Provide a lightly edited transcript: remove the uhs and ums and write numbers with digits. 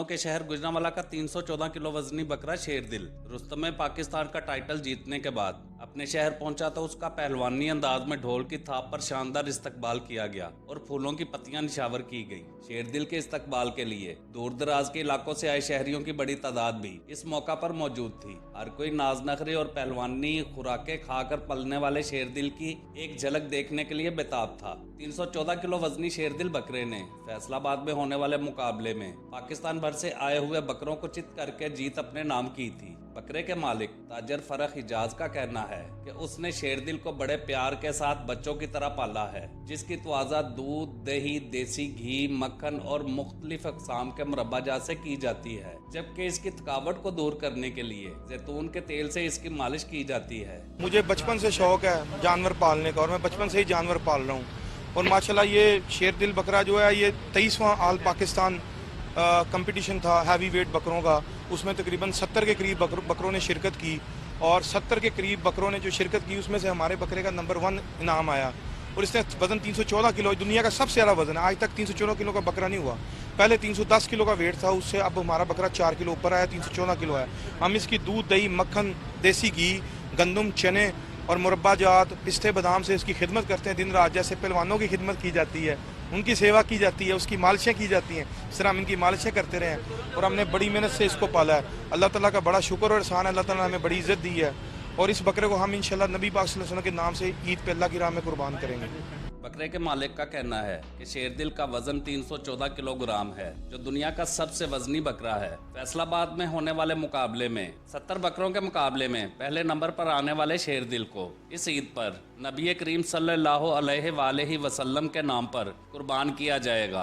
कुर्बानों के शहर गुजरांवाला का 314 किलो वजनी बकरा शेरदिल रुस्तम में पाकिस्तान का टाइटल जीतने के बाद अपने शहर पहुंचा तो उसका पहलवानी अंदाज में ढोल की थाप पर शानदार इस्तकबाल किया गया और फूलों की पत्तियां निशावर की गई। शेरदिल के इस्तकबाल के लिए दूर दराज के इलाकों से आए शहरियों की बड़ी तादाद भी इस मौका पर मौजूद थी। हर कोई नाज नखरे और पहलवानी खुराकें खाकर पलने वाले शेरदिल की एक झलक देखने के लिए बेताब था। 314 किलो वजनी शेरदिल बकरे ने फैसलाबाद में होने वाले मुकाबले में पाकिस्तान भर से आए हुए बकरों को चित करके जीत अपने नाम की थी। बकरे के मालिक ताजर फरख हिजाज का कहना है कि उसने शेरदिल को बड़े प्यार के साथ बच्चों की तरह पाला है, जिसकी तवाज़ा दूध, दही, देसी घी, मक्खन और मुख्तलिफ अक़साम के मुरब्बाजात से की जाती है, जबकि इसकी थकावट को दूर करने के लिए जैतून के तेल से इसकी मालिश की जाती है। मुझे बचपन से शौक है जानवर पालने का और मैं बचपन से ही जानवर पाल रहा हूँ और माशाल्लाह ये शेरदिल बकरा जो है ये 23वां ऑल पाकिस्तान कंपटीशन था हैवी वेट बकरों का। उसमें तकरीबन 70 के करीब बकरों ने शिरकत की और 70 के करीब बकरों ने जो शिरकत की उसमें से हमारे बकरे का नंबर 1 इनाम आया और इसने वज़न 314 किलो, दुनिया का सबसे ज़्यादा वज़न है। आज तक 314 किलो का बकरा नहीं हुआ, पहले 310 किलो का वेट था, उससे अब हमारा बकरा 4 किलो ऊपर आया, 314 किलो है। हम इसकी दूध, दही, मक्खन, देसी घी, गंदम, चने और मुरब्बाजात, पिस्ते, बादाम से इसकी खिदमत करते हैं दिन रात। जैसे पहलवानों की खिदमत की जाती है, उनकी सेवा की जाती है, उसकी मालिशें की जाती हैं, इस तरह हम इनकी मालिशें करते रहे हैं और हमने बड़ी मेहनत से इसको पाला है। अल्लाह ताला का बड़ा शुक्र और एहसान है, अल्लाह ताला ने हमें बड़ी इज्जत दी है और इस बकरे को हम इंशाल्लाह नबी पाक सल्लल्लाहु अलैहि वसल्लम के नाम से ईद पे अल्लाह की राह में कुर्बान करेंगे। बकरे के मालिक का कहना है कि शेरदिल का वजन 314 किलोग्राम है, जो दुनिया का सबसे वजनी बकरा है। फैसलाबाद में होने वाले मुकाबले में 70 बकरों के मुकाबले में पहले नंबर पर आने वाले शेरदिल को इस ईद पर नबी करीम सल्लल्लाहु अलैहि वसल्लम के नाम पर कुर्बान किया जाएगा।